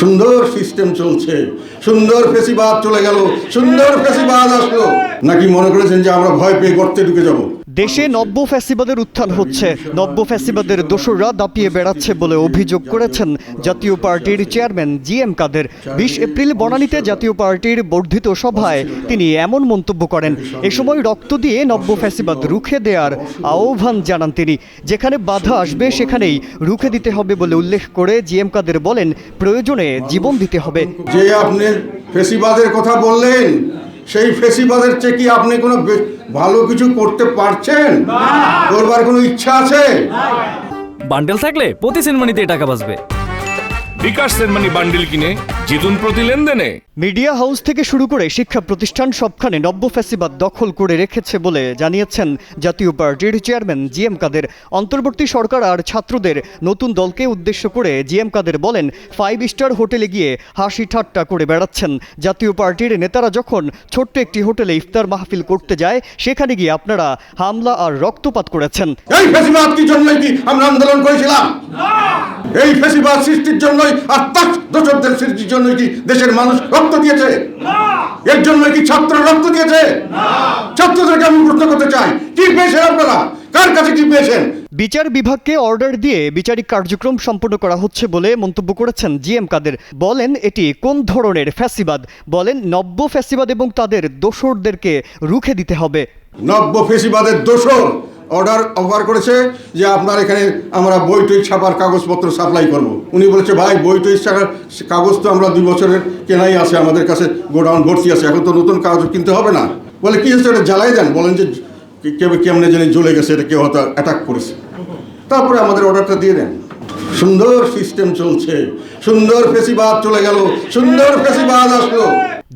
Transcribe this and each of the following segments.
সুন্দর সিস্টেম চলছে, সুন্দর ফেসিবাদ চলে গেল, সুন্দর ফেসিবাদ আসলো, নাকি মনে করেছেন যে আমরা ভয় পেয়ে গর্তে ঢুকে যাব? দেশে নব্য ফ্যাসিবাদের উত্থান হচ্ছে, নব্য ফ্যাসিবাদের দোসররা দাপিয়ে বেড়াচ্ছে বলে অভিযোগ করেছেন জাতীয় পার্টির চেয়ারম্যান জি.এম. কাদের। ২০ এপ্রিল বনানীতে জাতীয় পার্টির বর্ধিত সভায় তিনি এমন মন্তব্য করেন। এ সময় রক্ত দিয়ে নব্য ফ্যাসিবাদ রুখে দেওয়ার আহ্বান জানান তিনি। যেখানে বাধা আসবে সেখানেই রুখে দিতে হবে বলে উল্লেখ করে জি.এম. কাদের বলেন, প্রয়োজনে জীবন দিতে হবে। যে আপনি ফেসিবাদের কথা বললেন, সেই ফেসিবাদের চেয়ে কি আপনি কোনো ভালো কিছু করতে পারছেন? করবার কোনো ইচ্ছা আছে? বান্ডেল থাকলে প্রতি সেনমানিতে টাকা বাঁচবে। বিকাশ সেনমানি বান্ডেল কিনে জিতুন প্রতি লেনদেনে। মিডিয়া হাউস থেকে শুরু করে শিক্ষা প্রতিষ্ঠান সবখানে নব্য ফ্যাসিবাদ দখল করে রেখেছে বলে জানিয়েছেন জাতীয় পার্টির চেয়ারম্যান জি.এম. কাদের। অন্তর্বর্তী সরকার আর ছাত্রদের নতুন দলকে উদ্দেশ্য করে জি.এম. কাদের বলেন, 5 স্টার হোটেলে গিয়ে হাসি ঠাট্টা করে বেড়াচ্ছেন। জাতীয় পার্টির নেতারা যখন ছোট্ট একটি হোটেলে ইফতার মাহফিল করতে যায়, সেখানে গিয়ে আপনারা হামলা আর রক্তপাত করেছেন। এই ফেসিবাদ কি জন্যই কি আমরা আন্দোলন করেছিলাম? এই ফেসিবাদ সৃষ্টির জন্যই আর তার দোষরদের সৃষ্টির জন্যই কি দেশের মানুষ রক্ত দিয়েছে? এর জন্য কি ছাত্র রক্ত দিয়েছে? ছাত্রদেরকে আমি প্রশ্ন করতে চাই, কি পেয়েছেন আপনারা? কার কাছে কি পেয়েছেন? বিচার বিভাগকে অর্ডার দিয়ে বিচারিক কার্যক্রম সম্পন্ন করা হচ্ছে বলে মন্তব্য করেছেন জি.এম. কাদের। বলেন, এটি কোন ধরনের ফ্যাসিবাদ? বলেন, নব্য ফ্যাসিবাদ এবং তাদের দোসরদেরকে রুখে দিতে হবে। নব্য ফেসিবাদের দোসর অর্ডার অফার করেছে যে আপনার এখানে আমরা বই টই ছাপার কাগজপত্র সাপ্লাই করব। উনি বলেছে, ভাই বই টই ছাপার কাগজ তো আমরা 2 বছরের কেনাই আছে, আমাদের কাছে গোডাউন ভর্তি আছে, এখন তো নতুন কাগজ কিনতে হবে না। বলে কি হচ্ছে, এটা জ্বালাই দেন। বলেন যে কেমনে জানি জ্বলে গেছে, এটা কেউ হয়তো অ্যাটাক করেছে। তারপরে আমাদের অর্ডারটা দিয়ে দেন। সুন্দর সিস্টেম চলছে, সুন্দর ফেসিবাদ চলে গেল, সুন্দর ফেসিবাদ আসলো।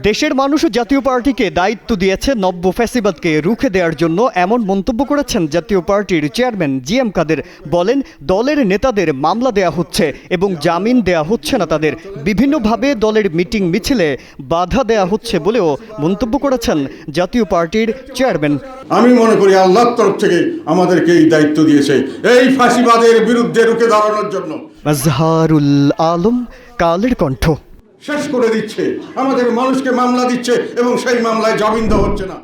দেশের মানুষ জাতীয় পার্টিকে দায়িত্ব দিয়েছে নব্য ফ্যাসিবাদকে রুখে দেওয়ার জন্য, এমন মন্তব্য করেছেন জাতীয় পার্টির চেয়ারম্যান জি.এম. কাদের। বলেন, দলের নেতাদের মামলা দেয়া হচ্ছে এবং জামিন দেয়া হচ্ছে না তাদের। বিভিন্নভাবে দলের মিটিং মিছিলে বাধা দেয়া হচ্ছে বলেও মন্তব্য করেছেন জাতীয় পার্টির চেয়ারম্যান। আমি মনে করি আল্লাহর তরফ থেকে আমাদেরকে এই দায়িত্ব দিয়েছে এই ফ্যাসিবাদের বিরুদ্ধে রুখে দাঁড়ানোর জন্য। মাজহারুল আলম, কালের কণ্ঠ। শেষ করে দিচ্ছে, আমাদের মানুষকে মামলা দিচ্ছে এবং সেই মামলায় জামিন দেওয়া হচ্ছে না।